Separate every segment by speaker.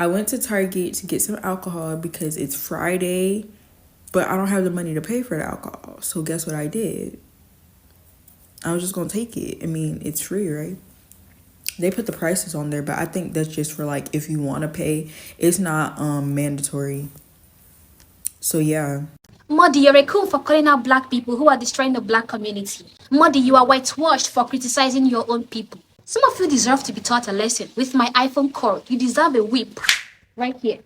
Speaker 1: I went to Target to get some alcohol because it's Friday, but I don't have the money to pay for the alcohol. So guess what I did? I was just gonna take it. I mean, it's free, right? They put the prices on there, but I think that's just for like if you want to pay. It's not mandatory. So yeah.
Speaker 2: Modi, you're a coon for calling out black people who are destroying the black community. Modi, you are whitewashed for criticizing your own people. Some of you deserve to be taught a lesson. With my iPhone cord, you deserve a whip. Right here,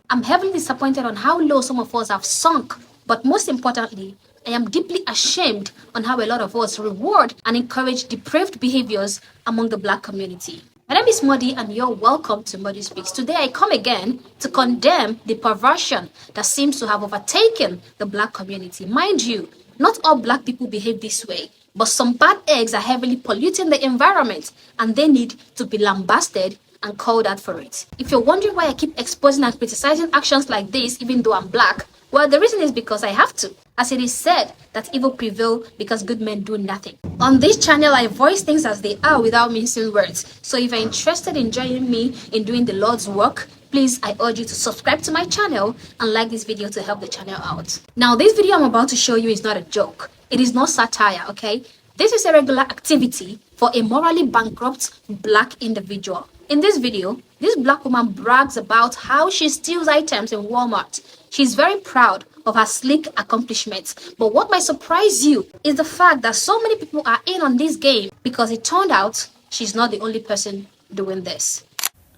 Speaker 2: I'm heavily disappointed on how low some of us have sunk. But most importantly, I am deeply ashamed on how a lot of us reward and encourage depraved behaviors among the black community. My name is Modi and you're welcome to Modi Speaks. Today I come again to condemn the perversion that seems to have overtaken the black community. Mind you, not all black people behave this way, but some bad eggs are heavily polluting the environment and they need to be lambasted and called out for it. If you're wondering why I keep exposing and criticizing actions like this even though I'm black, well, the reason is because I have to. As it is said that evil prevail because good men do nothing. On this channel, I voice things as they are without mincing words. So if you're interested in joining me in doing the Lord's work, please, I urge you to subscribe to my channel and like this video to help the channel out. Now, this video I'm about to show you is not a joke. It is not satire, okay? This is a regular activity for a morally bankrupt black individual. In this video, this black woman brags about how she steals items in Walmart. She's very proud of her sleek accomplishments. But what might surprise you is the fact that so many people are in on this game because it turned out she's not the only person doing this.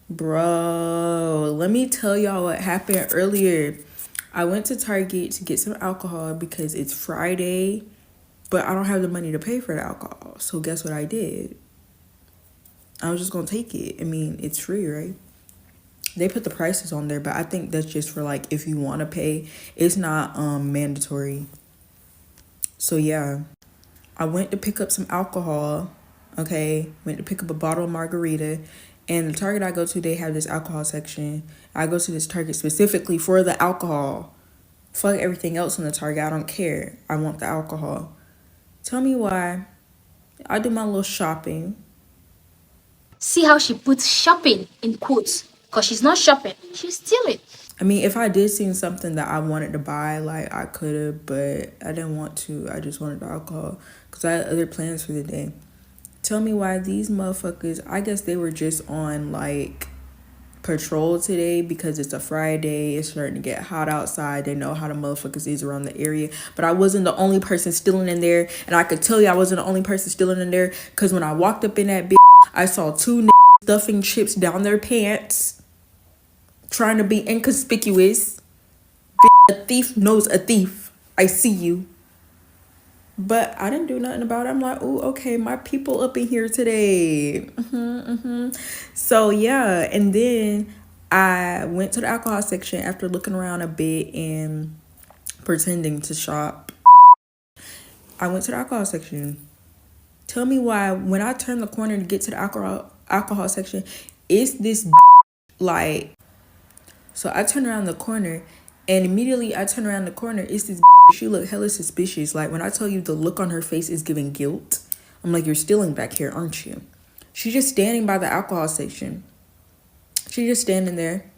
Speaker 1: Bro, let me tell y'all what happened earlier. I went to Target to get some alcohol because it's Friday, but I don't have the money to pay for the alcohol. So guess what I did? I was just gonna take it. I mean, it's free, right? They put the prices on there, but I think that's just for like if you want to pay. It's not mandatory. So yeah, I went to pick up some alcohol. Okay, went to pick up a bottle of margarita, and the Target I go to, they have this alcohol section. I go to this Target specifically for the alcohol. Fuck everything else in the Target. I don't care. I want the alcohol. Tell me why. I do my little shopping.
Speaker 2: See how she puts shopping in quotes. Because she's not shopping, she's stealing.
Speaker 1: I mean, if I did see something that I wanted to buy, like, I could have, but I didn't want to. I just wanted the alcohol because I had other plans for the day. Tell me why these motherfuckers, I guess they were just on, like, patrol today because it's a Friday. It's starting to get hot outside. They know how the motherfuckers is around the area. But I wasn't the only person stealing in there. And I could tell you I wasn't the only person stealing in there because when I walked up in that bitch, I saw two stuffing chips down their pants, trying to be inconspicuous. A thief knows a thief. I see you. But I didn't do nothing about it. I'm like, oh, okay, my people up in here today. So yeah, and then I went to the alcohol section after looking around a bit and pretending to shop. I went to the alcohol section. Tell me why when I turn the corner to get to the alcohol section, it's this like. So I turn around the corner, and immediately I turn around the corner, it's this she look hella suspicious. Like when I tell you the look on her face is giving guilt, I'm like, you're stealing back here, aren't you? She's just standing by the alcohol section. She's just standing there.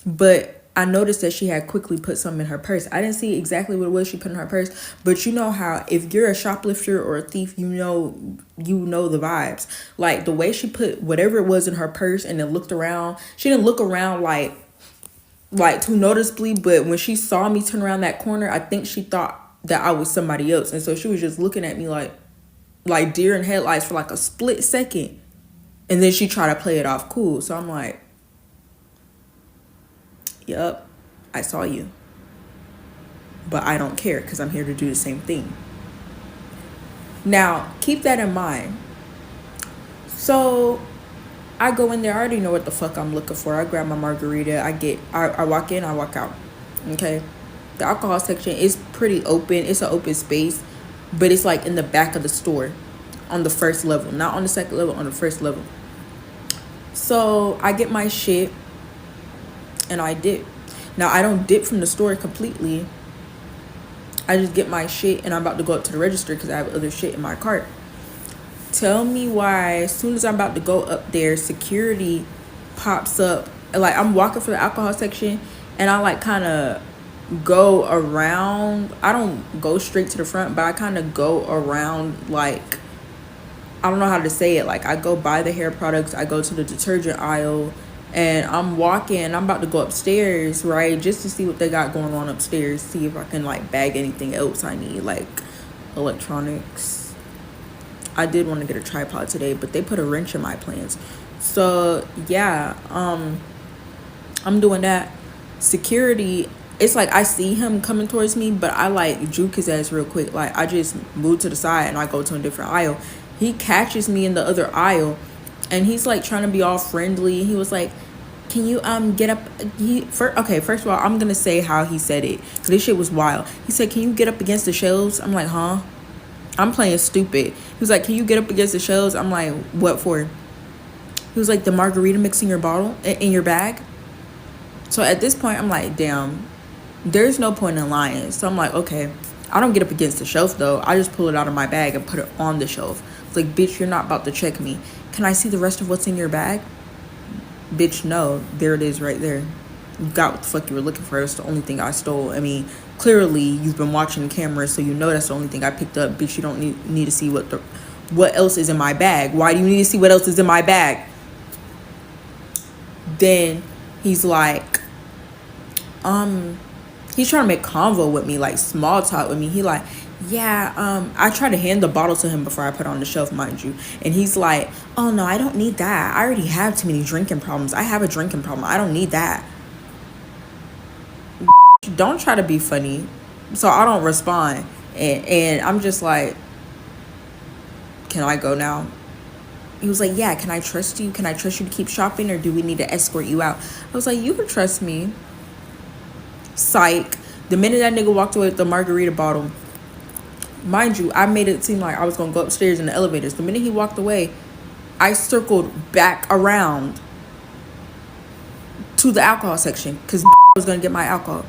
Speaker 1: But I noticed that she had quickly put something in her purse. I didn't see exactly what it was she put in her purse, but you know how if you're a shoplifter or a thief, you know the vibes. Like the way she put whatever it was in her purse and then looked around. She didn't look around like too noticeably, but when she saw me turn around that corner, I think she thought that I was somebody else. And so she was just looking at me like deer in headlights for like a split second. And then she tried to play it off cool. So I'm like, yep, I saw you. But I don't care because I'm here to do the same thing. Now, keep that in mind. So I go in there, I already know what the fuck I'm looking for. I grab my margarita, I walk in, I walk out. Okay. The alcohol section is pretty open. It's an open space, but it's like in the back of the store on the first level, not on the second level, on the first level. So I get my shit and I dip. Now I don't dip from the store completely. I just get my shit and I'm about to go up to the register because I have other shit in my cart. Tell me why as soon as I'm about to go up there, security pops up like I'm walking for the alcohol section, and I like kind of go around. I don't go straight to the front, but I kind of go around, like, I don't know how to say it. Like, I go buy the hair products, I go to the detergent aisle, and I'm walking. I'm about to go upstairs, right, just to see what they got going on upstairs, see if I can like bag anything else I need, like electronics. I did want to get a tripod today, but they put a wrench in my plans. So yeah, I'm doing that. Security, it's like I see him coming towards me, but I like juke his ass real quick. Like, I just move to the side and I go to a different aisle. He catches me in the other aisle, and he's like trying to be all friendly. He was like, "Can you get up?" Okay, first of all, I'm gonna say how he said it, because this shit was wild. He said, "Can you get up against the shelves?" I'm like, huh? I'm playing stupid. He was like, "Can you get up against the shelves?" I'm like, what for? He was like, "The margarita mix in your bottle, in your bag." So at this point, I'm like, damn, there's no point in lying. So I'm like, okay, I don't get up against the shelf though. I just pull it out of my bag and put it on the shelf. It's like, bitch, you're not about to check me. Can I see the rest of what's in your bag? Bitch, no. There it is right there. You got what the fuck you were looking for. That's the only thing I stole. I mean, clearly you've been watching the camera, so you know that's the only thing I picked up. Bitch, you don't need to see what else is in my bag. Why do you need to see what else is in my bag? Then he's like, he's trying to make convo with me, like small talk with me. He like, yeah, I try to hand the bottle to him before I put it on the shelf, mind you. And he's like, "Oh no, I don't need that. I already have too many drinking problems. I have a drinking problem. I don't need that." Don't try to be funny. So I don't respond. And I'm just like, "Can I go now?" He was like, "Yeah, can I trust you? Can I trust you to keep shopping, or do we need to escort you out?" I was like, "You can trust me." Psych. The minute that nigga walked away with the margarita bottle, mind you, I made it seem like I was gonna go upstairs in the elevators. The minute he walked away, I circled back around to the alcohol section, because was gonna get my alcohol.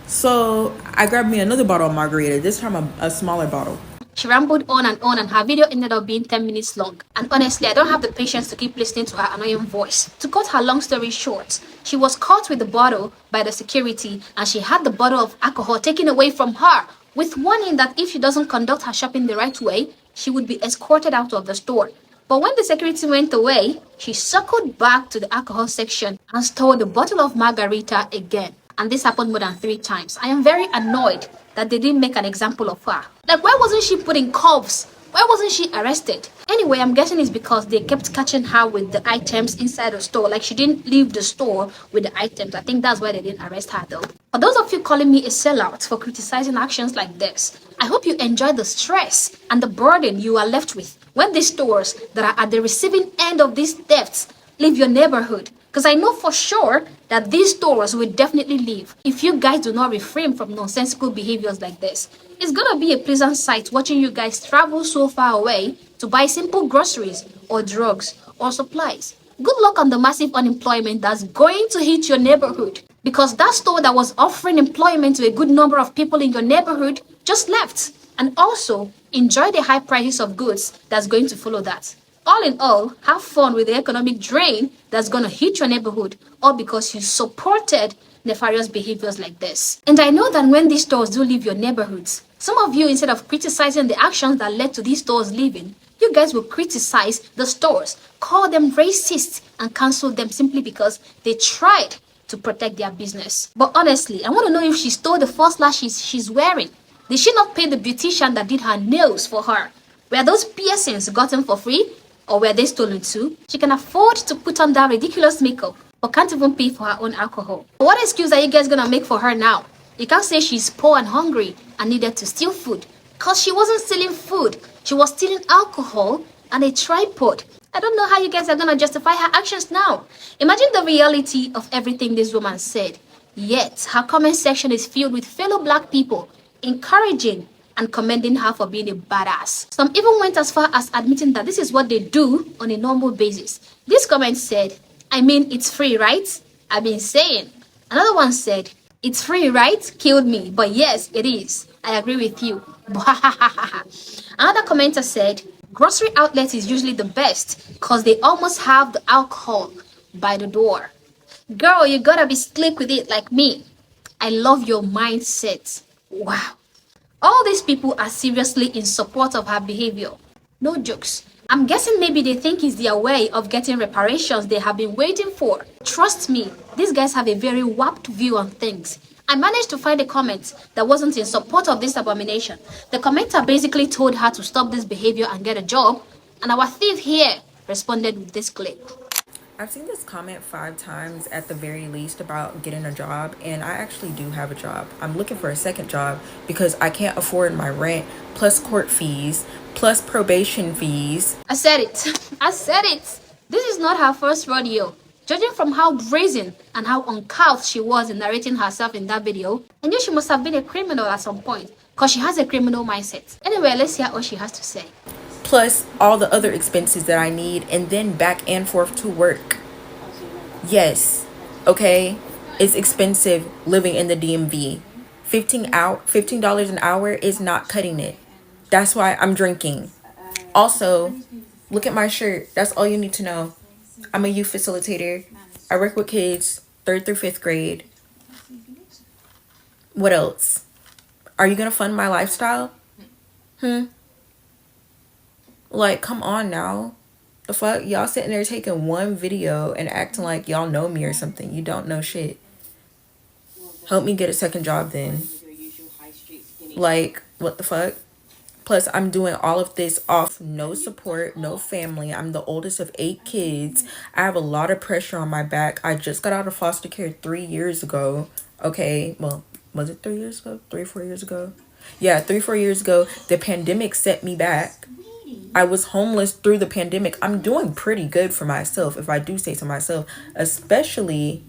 Speaker 1: So I grabbed me another bottle of margarita, this time a smaller bottle.
Speaker 2: She rambled on, and her video ended up being 10 minutes long. And honestly, I don't have the patience to keep listening to her annoying voice. To cut her long story short, she was caught with the bottle by the security, and she had the bottle of alcohol taken away from her, with warning that if she doesn't conduct her shopping the right way, she would be escorted out of the store. But when the security went away, she circled back to the alcohol section and stole the bottle of margarita again. And this happened more than 3 times. I am very annoyed that they didn't make an example of her. Like, why wasn't she put in cuffs? Why wasn't she arrested? Anyway, I'm guessing it's because they kept catching her with the items inside the store. Like, she didn't leave the store with the items. I think that's why they didn't arrest her though. For those of you calling me a sellout for criticizing actions like this, I hope you enjoy the stress and the burden you are left with when these stores that are at the receiving end of these thefts leave your neighborhood. Because I know for sure that these stores will definitely leave if you guys do not refrain from nonsensical behaviors like this. It's gonna be a pleasant sight watching you guys travel so far away to buy simple groceries or drugs or supplies. Good luck on the massive unemployment that's going to hit your neighborhood, because that store that was offering employment to a good number of people in your neighborhood just left. And also, enjoy the high prices of goods that's going to follow that. All in all, have fun with the economic drain that's gonna hit your neighborhood, all because you supported nefarious behaviors like this. And I know that when these stores do leave your neighborhoods, some of you, instead of criticizing the actions that led to these stores leaving, you guys will criticize the stores, call them racist, and cancel them simply because they tried to protect their business. But honestly, I want to know if she stole the false lashes she's wearing. Did she not pay the beautician that did her nails for her? Were those piercings gotten for free? Or were they stolen too? She can afford to put on that ridiculous makeup, but can't even pay for her own alcohol. What excuse are you guys gonna make for her now? You can't say she's poor and hungry and needed to steal food, because she wasn't stealing food. She was stealing alcohol and a tripod. I don't know how you guys are gonna justify her actions now. Imagine the reality of everything this woman said. Yet, her comment section is filled with fellow black people encouraging and commending her for being a badass. Some even went as far as admitting that this is what they do on a normal basis. This comment said, "I mean, it's free, right? I've been saying." Another one said, "It's free, right? Killed me, but yes, it is. I agree with you." Another commenter said, "Grocery outlet is usually the best because they almost have the alcohol by the door." Girl, you gotta be slick with it like me. I love your mindset. Wow. All these people are seriously in support of her behavior. No jokes. I'm guessing maybe they think it's their way of getting reparations they have been waiting for. Trust me, these guys have a very warped view on things. I managed to find a comment that wasn't in support of this abomination. The commenter basically told her to stop this behavior and get a job, and our thief here responded with this clip.
Speaker 1: I've seen this comment 5 times at the very least about getting a job, and I actually do have a job. I'm looking for a second job because I can't afford my rent, plus court fees, plus probation fees.
Speaker 2: I said it. I said it. This is not her first rodeo. Judging from how brazen and how uncouth she was in narrating herself in that video, I knew she must have been a criminal at some point because she has a criminal mindset. Anyway, let's hear what she has to say.
Speaker 1: Plus all the other expenses that I need, and then back and forth to work. Yes, okay, it's expensive living in the DMV. $15 an hour is not cutting it. That's why I'm drinking. Also, look at my shirt. That's all you need to know. I'm a youth facilitator. I work with kids 3rd through 5th grade. What else? Are you gonna fund my lifestyle? Like, come on now. The fuck? Y'all sitting there taking one video and acting like y'all know me or something. You don't know shit. Help me get a second job then. Like, what the fuck? Plus, I'm doing all of this off no support, no family. I'm the oldest of 8 kids. I have a lot of pressure on my back. I just got out of foster care 3 years ago. Okay, well, was it 3 years ago? 3 or 4 years ago? Yeah, 3 or 4 years ago. The pandemic set me back. I was homeless through the pandemic. I'm doing pretty good for myself, if I do say so myself, especially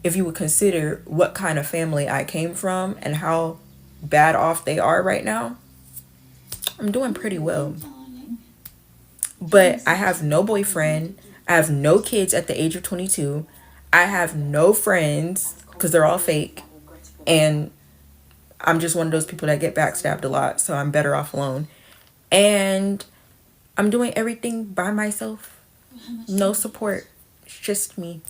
Speaker 1: if you would consider what kind of family I came from and how bad off they are right now. I'm doing pretty well. But I have no boyfriend. I have no kids at the age of 22. I have no friends because they're all fake. And I'm just one of those people that get backstabbed a lot, so I'm better off alone. And I'm doing everything by myself. No support. It's just me.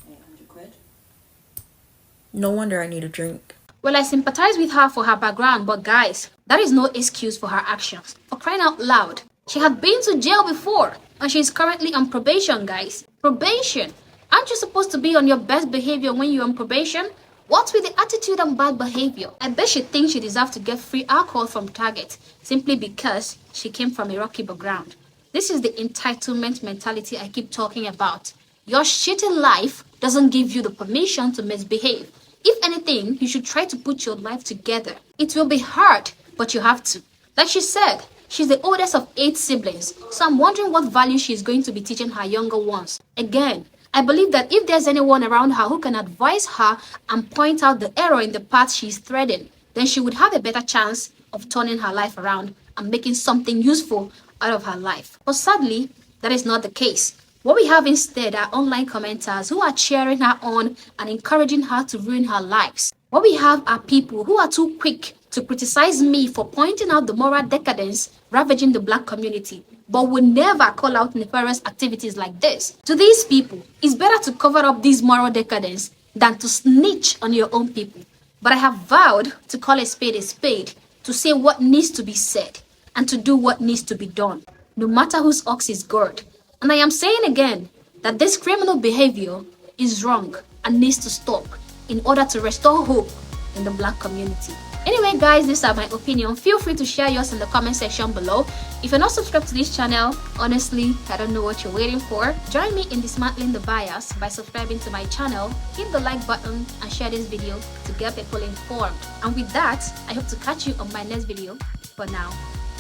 Speaker 1: No wonder I need a drink.
Speaker 2: Well, I sympathize with her for her background, but guys, that is no excuse for her actions. For crying out loud, she had been to jail before, and she is currently on probation, guys. Probation? Aren't you supposed to be on your best behavior when you're on probation? What's with the attitude and bad behavior? I bet she thinks she deserves to get free alcohol from Target simply because she came from a rocky background. This is the entitlement mentality I keep talking about. Your shitty life doesn't give you the permission to misbehave. If anything, you should try to put your life together. It will be hard, but you have to. Like she said, she's the oldest of 8 siblings, so I'm wondering what value she's going to be teaching her younger ones. Again, I believe that if there's anyone around her who can advise her and point out the error in the path she's treading, then she would have a better chance of turning her life around and making something useful out of her life. But sadly, that is not the case. What we have instead are online commenters who are cheering her on and encouraging her to ruin her lives. What we have are people who are too quick to criticize me for pointing out the moral decadence ravaging the black community, but will never call out nefarious activities like this. To these people, it's better to cover up this moral decadence than to snitch on your own people. But I have vowed to call a spade, to say what needs to be said, and to do what needs to be done, no matter whose ox is gored. And I am saying again that this criminal behavior is wrong and needs to stop in order to restore hope in the black community. Anyway, guys, these are my opinion. Feel free to share yours in the comment section below. If you're not subscribed to this channel, honestly, I don't know what you're waiting for. Join me in dismantling the bias by subscribing to my channel, hit the like button, and share this video to get people informed. And with that, I hope to catch you on my next video. For now,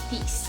Speaker 2: peace.